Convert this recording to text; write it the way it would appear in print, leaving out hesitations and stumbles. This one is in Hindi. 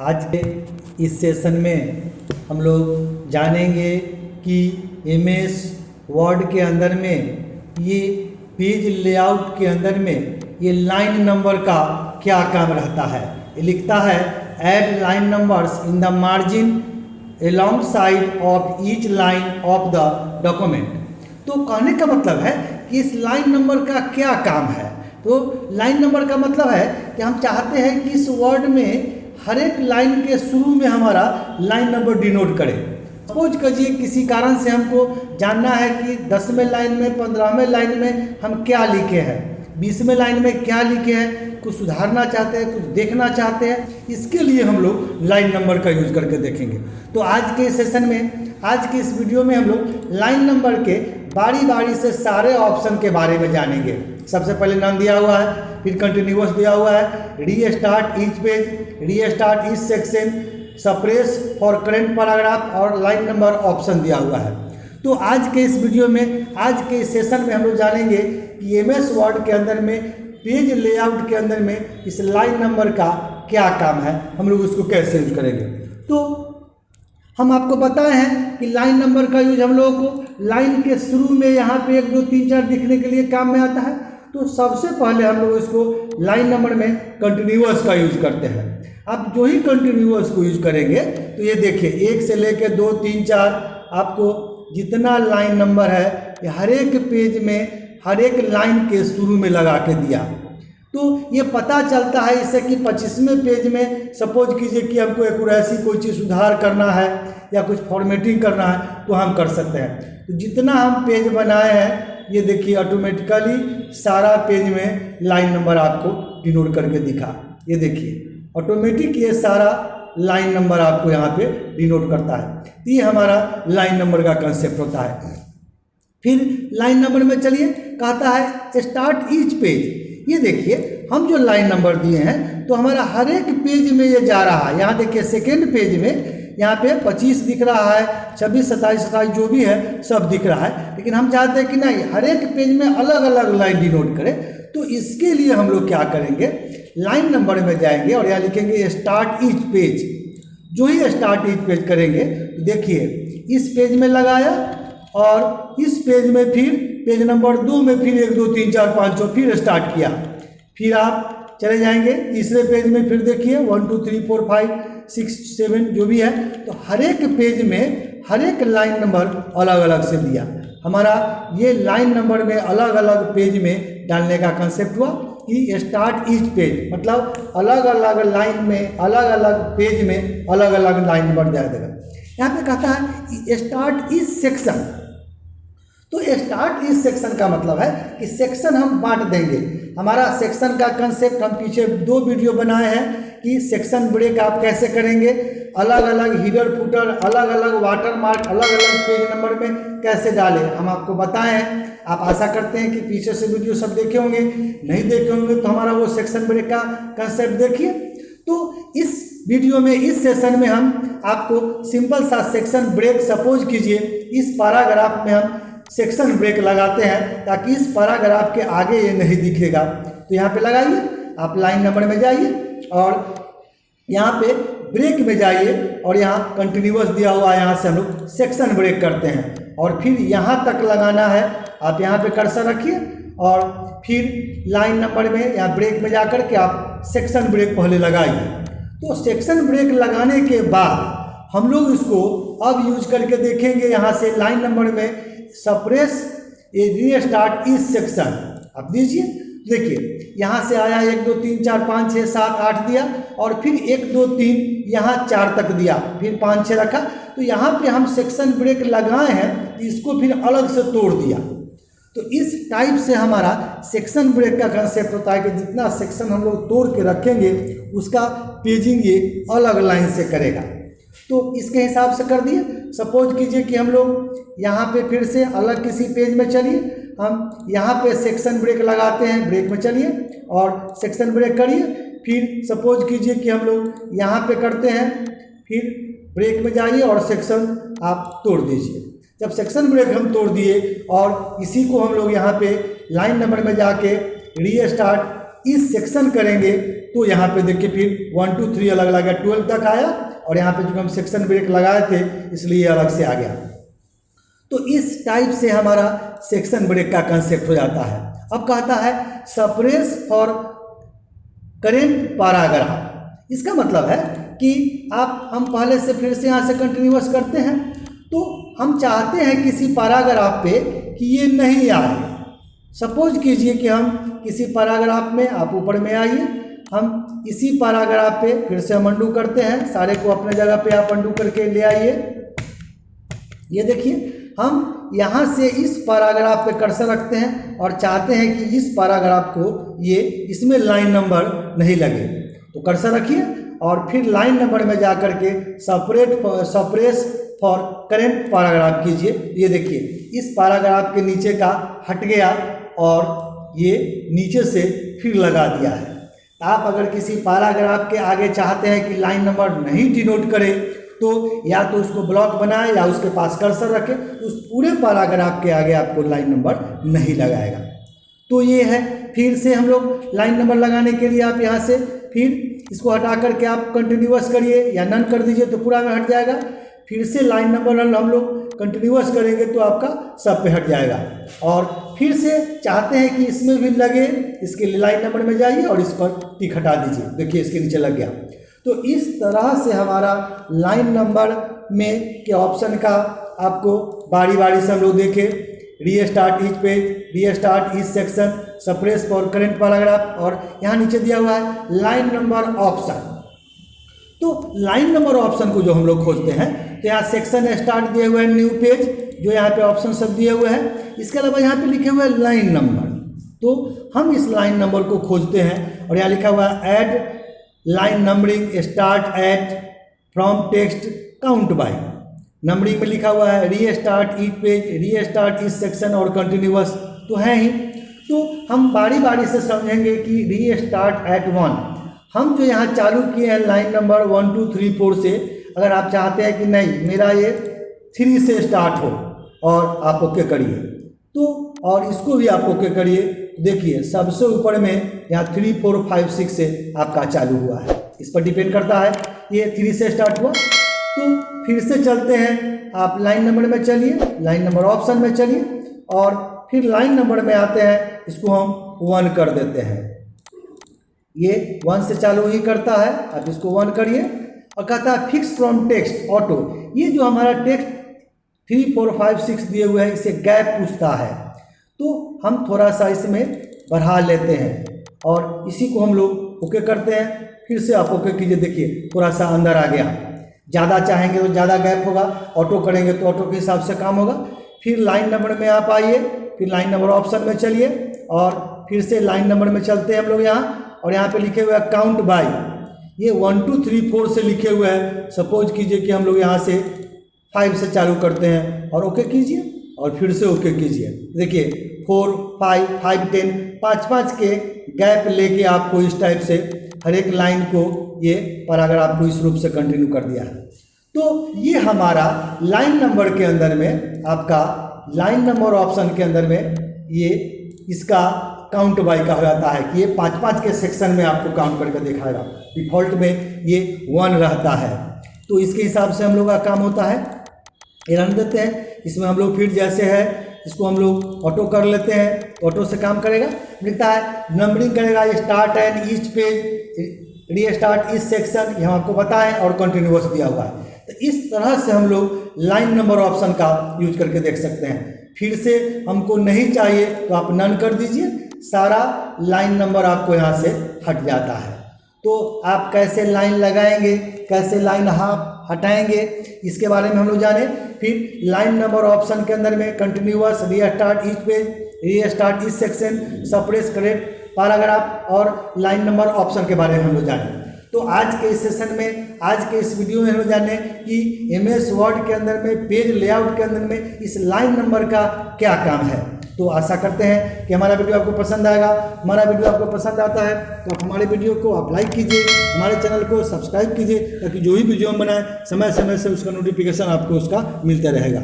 आज के इस सेशन में हम लोग जानेंगे कि एमएस वर्ड के अंदर में ये पेज लेआउट के अंदर में ये लाइन नंबर का क्या काम रहता है। ये लिखता है add line numbers in the margin along side of each line of the document. तो कहने का मतलब है कि इस लाइन नंबर का क्या काम है। तो लाइन नंबर का मतलब है कि हम चाहते हैं कि इस वर्ड में हर एक लाइन के शुरू में हमारा लाइन नंबर डिनोट करें। सपोज कीजिए किसी कारण से हमको जानना है कि 10वें लाइन में 15वें लाइन में हम क्या लिखे हैं, 20वें लाइन में क्या लिखे हैं, कुछ सुधारना चाहते हैं, कुछ देखना चाहते हैं, इसके लिए हम लोग लाइन नंबर का यूज करके देखेंगे। तो आज के सेशन में, आज के इस वीडियो में हम लोग लाइन नंबर के बारी बारी से सारे ऑप्शन के बारे में जानेंगे। सबसे पहले नाम दिया हुआ है, फिर कंटिन्यूअस दिया हुआ है, restart each page, restart each section, suppress for current paragraph और लाइन नंबर ऑप्शन दिया हुआ है। तो आज के इस वीडियो में, आज के इस सेशन में हम लोग जानेंगे कि एमएस वर्ड के अंदर में पेज लेआउट के अंदर में इस लाइन नंबर का क्या काम है, हम लोग उसको कैसे यूज करेंगे। तो हम आपको बताए हैं कि लाइन नंबर का यूज हम लोगों को लाइन के शुरू में यहाँ पे 1 2 3 4 लिखने के लिए काम में आता है। तो सबसे पहले हम लोग इसको लाइन नंबर में कंटिन्यूअस का यूज करते हैं। आप जो ही कंटिन्यूअस को यूज करेंगे तो ये देखिए 1 से लेके 2 3 4 आपको जितना लाइन नंबर है ये हर एक पेज में हर एक लाइन के शुरू में लगा के दिया। तो ये पता चलता है इससे कि 25वें पेज में सपोज कीजिए कि हमको एक्यूरेसी कोई चीज़ सुधार करना है या कुछ फॉर्मेटिंग करना है तो हम कर सकते हैं। तो जितना हम पेज बनाए हैं ये देखिए ऑटोमेटिकली सारा पेज में लाइन नंबर आपको डिनोट करके दिखा। ये देखिए ऑटोमेटिक ये सारा लाइन नंबर आपको यहाँ पे डिनोट करता है। ये हमारा लाइन नंबर का कंसेप्ट होता है। फिर लाइन नंबर में चलिए कहता है स्टार्ट ईच पेज। ये देखिए हम जो लाइन नंबर दिए हैं तो हमारा हर एक पेज में ये जा रहा है। यहाँ देखिए सेकेंड पेज में यहाँ पे 25 दिख रहा है, 26 27 28 जो भी है सब दिख रहा है, लेकिन हम चाहते हैं कि नहीं हर एक पेज में अलग अलग लाइन डिनोट करें। तो इसके लिए हम लोग क्या करेंगे, लाइन नंबर में जाएंगे और यहाँ लिखेंगे स्टार्ट ईच पेज। जो ही स्टार्ट ईच पेज करेंगे तो देखिए इस पेज में लगाया और इस पेज में फिर पेज नंबर 2 में फिर 1 2 3 4 5 6 फिर स्टार्ट किया। फिर आप चले जाएंगे तीसरे पेज में, फिर देखिए 1 2 3 4 5 6 7 जो भी है। तो हर एक पेज में हर एक लाइन नंबर अलग अलग से दिया। हमारा ये लाइन नंबर में अलग अलग पेज में डालने का कंसेप्ट हुआ कि स्टार्ट ईच पेज, मतलब अलग अलग लाइन में अलग अलग पेज में अलग अलग लाइन नंबर दे देगा। यहाँ पे कहता है स्टार्ट ईच सेक्शन। तो स्टार्ट इस सेक्शन का मतलब है कि सेक्शन हम बांट देंगे। हमारा सेक्शन का कंसेप्ट हम पीछे 2 वीडियो बनाए हैं कि सेक्शन ब्रेक आप कैसे करेंगे, अलग अलग हीडर फुटर, अलग अलग वाटर मार्क, अलग अलग पेज नंबर में कैसे डालें, हम आपको बताए हैं। आप आशा करते हैं कि पीछे से वीडियो सब देखे होंगे, नहीं देखे होंगे तो हमारा वो सेक्शन ब्रेक का कंसेप्ट देखिए। तो इस वीडियो में, इस सेशन में हम आपको सिंपल सा सेक्शन ब्रेक, सपोज कीजिए इस पैराग्राफ में हम सेक्शन ब्रेक लगाते हैं ताकि इस पैराग्राफ के आगे ये नहीं दिखेगा। तो यहाँ पे लगाइए, आप लाइन नंबर में जाइए और यहाँ पे ब्रेक में जाइए और यहाँ कंटिन्यूअस दिया हुआ है, यहाँ से हम लोग सेक्शन ब्रेक करते हैं और फिर यहाँ तक लगाना है। आप यहाँ पे कर्सर रखिए और फिर लाइन नंबर में या ब्रेक में जाकर के आप सेक्शन ब्रेक पहले लगाइए। तो सेक्शन ब्रेक लगाने के बाद हम लोग इसको अब यूज करके देखेंगे। यहाँ से लाइन नंबर में सप्रेस ए रीस्टार्ट इस सेक्शन आप दीजिए। देखिए यहाँ से आया 1 2 3 4 5 6 7 8 दिया और फिर 1 2 3 यहाँ 4 तक दिया, फिर 5 6 रखा। तो यहाँ पे हम सेक्शन ब्रेक लगाए हैं, इसको फिर अलग से तोड़ दिया। तो इस टाइप से हमारा सेक्शन ब्रेक का कंसेप्ट होता है कि जितना सेक्शन हम लोग तोड़ के रखेंगे उसका पेजिंग ये अलग लाइन से करेगा। तो इसके हिसाब से कर दिए। सपोज कीजिए कि हम लोग यहाँ पे फिर से अलग किसी पेज में चलिए, हम यहाँ पे सेक्शन ब्रेक लगाते हैं, ब्रेक में चलिए और सेक्शन ब्रेक करिए। फिर सपोज कीजिए कि हम लोग यहाँ पे करते हैं, फिर ब्रेक में जाइए और सेक्शन आप तोड़ दीजिए। जब सेक्शन ब्रेक हम तोड़ दिए और इसी को हम लोग यहाँ पे लाइन नंबर में जाके रीस्टार्ट इस सेक्शन करेंगे तो यहाँ पे देखिए फिर 1 2 3 अलग लगा 12 तक आया, और यहाँ पे जो हम सेक्शन ब्रेक लगाए थे इसलिए अलग से आ गया। तो इस टाइप से हमारा सेक्शन ब्रेक का कंसेप्ट हो जाता है। अब कहता है सप्रेस फॉर करेंट पैराग्राफ। इसका मतलब है कि हम पहले से फिर से यहाँ से कंटिन्यूअस करते हैं, तो हम चाहते हैं किसी पैराग्राफ पे कि ये नहीं आए। सपोज कीजिए कि हम किसी पैराग्राफ में, आप ऊपर में आइए, हम इसी पैराग्राफ पे फिर से हम अंडू करते हैं, सारे को अपने जगह पे आप अंडू करके ले आइए। ये देखिए हम यहाँ से इस पैराग्राफ पे कर्सर रखते हैं और चाहते हैं कि इस पैराग्राफ को ये इसमें लाइन नंबर नहीं लगे, तो कर्सर रखिए और फिर लाइन नंबर में जा कर के सप्रेस फॉर करेंट पैराग्राफ कीजिए। ये देखिए इस पैराग्राफ के नीचे का हट गया और ये नीचे से फिर लगा दिया है। आप अगर किसी पैराग्राफ के आगे चाहते हैं कि लाइन नंबर नहीं डिनोट करे, तो या तो उसको ब्लॉक बनाए या उसके पास कर्सर रखें, उस पूरे पैराग्राफ के आगे आपको लाइन नंबर नहीं लगाएगा। तो ये है, फिर से हम लोग लाइन नंबर लगाने के लिए आप यहाँ से फिर इसको हटा करके आप कंटिन्यूअस करिए या नन कर दीजिए तो पूरा में हट जाएगा। फिर से लाइन नंबर हम लोग कंटिन्यूअस करेंगे तो आपका सब पे हट जाएगा। और फिर से चाहते हैं कि इसमें भी लगे, इसके लिए लाइन नंबर में जाइए और इस पर टिक हटा दीजिए, देखिए इसके नीचे लग गया। तो इस तरह से हमारा लाइन नंबर में के ऑप्शन का आपको बारी बारी से हम लोग देखें, restart each page, restart each section, suppress for current paragraph, और यहाँ नीचे दिया हुआ है लाइन नंबर ऑप्शन। तो लाइन नंबर ऑप्शन को जो हम लोग खोजते हैं तो यहाँ सेक्शन स्टार्ट दिए हुए हैं, न्यू पेज, जो यहाँ पे ऑप्शन सब दिए हुए हैं। इसके अलावा यहाँ पे लिखे हुए हैं लाइन नंबर, तो हम इस लाइन नंबर को खोजते हैं और यहाँ लिखा हुआ है add line numbering start at from text count by. Numbering में लिखा हुआ है restart each page, restart each section और कंटिन्यूअस तो है ही। तो हम बारी बारी से समझेंगे कि रीस्टार्ट एट 1, हम जो यहाँ चालू किए हैं लाइन नंबर 1 2 3 4 से, अगर आप चाहते हैं कि नहीं मेरा ये 3 से स्टार्ट हो और आप ओके करिए, तो और इसको भी आप ओके करिए। देखिए सबसे ऊपर में यहाँ 3 4 5 6 से आपका चालू हुआ है, इस पर डिपेंड करता है। ये 3 से स्टार्ट हुआ, तो फिर से चलते हैं, आप लाइन नंबर में चलिए, लाइन नंबर ऑप्शन में चलिए और फिर लाइन नंबर में आते हैं, इसको हम 1 कर देते हैं। ये 1 से चालू ही करता है, आप इसको 1 करिए। और कहता है फिक्स फ्रॉम टेक्स्ट ऑटो, ये जो हमारा टेक्स्ट 3 4 5 6 दिए हुए हैं इसे गैप पूछता है, तो हम थोड़ा सा इसमें बढ़ा लेते हैं और इसी को हम लोग ओके करते हैं। फिर से आप ओके कीजिए, देखिए थोड़ा सा अंदर आ गया। ज़्यादा चाहेंगे तो ज़्यादा गैप होगा, ऑटो करेंगे तो ऑटो के हिसाब से काम होगा। फिर लाइन नंबर में आप आइए, फिर लाइन नंबर ऑप्शन में चलिए और फिर से लाइन नंबर में चलते हैं हम लोग यहाँ, और यहाँ पे लिखे हुए हैं काउंट बाय, ये 1 2 3 4 से लिखे हुए हैं। सपोज कीजिए कि हम लोग यहाँ से 5 से चालू करते हैं और ओके कीजिए और फिर से ओके कीजिए। देखिए 4 5 5 10 5 के गैप लेके आपको इस टाइप से हर एक लाइन को ये पैराग्राफ को इस रूप से कंटिन्यू कर दिया है। तो ये हमारा लाइन नंबर के अंदर में, आपका लाइन नंबर ऑप्शन के अंदर में ये इसका काउंट बाय का हो जाता है कि ये 5 के सेक्शन में आपको काउंट करके दिखाएगा। डिफ़ॉल्ट में ये 1 रहता है, तो इसके हिसाब से हम लोग का काम होता है। ये रन देते हैं, इसमें हम लोग फिर जैसे है इसको हम लोग ऑटो कर लेते हैं, ऑटो से काम करेगा। लिखता है नंबरिंग करेगा start and each page, restart इस सेक्शन, यहाँ आपको बताएं और कंटिन्यूअस दिया हुआ है। तो इस तरह से हम लोग लाइन नंबर ऑप्शन का यूज करके देख सकते हैं। फिर से हमको नहीं चाहिए तो आप नन कर दीजिए, सारा लाइन नंबर आपको यहाँ से हट जाता है। तो आप कैसे लाइन लगाएंगे, कैसे लाइन हटाएंगे, इसके बारे में हम लोग जाने। फिर लाइन नंबर ऑप्शन के अंदर में continuous, restart each page, restart each section, suppress correct paragraph और लाइन नंबर ऑप्शन के बारे में हम लोग जाने। तो आज के इस सेशन में, आज के इस वीडियो में हम जाने कि एमएस वर्ड के अंदर में पेज लेआउट के अंदर में इस लाइन नंबर का क्या काम है। तो आशा करते हैं कि हमारा वीडियो आपको पसंद आएगा। हमारा वीडियो आपको पसंद आता है तो आप हमारे वीडियो को आप लाइक कीजिए, हमारे चैनल को सब्सक्राइब कीजिए, ताकि जो भी वीडियो हम बनाएं समय समय से उसका नोटिफिकेशन आपको उसका मिलता रहेगा।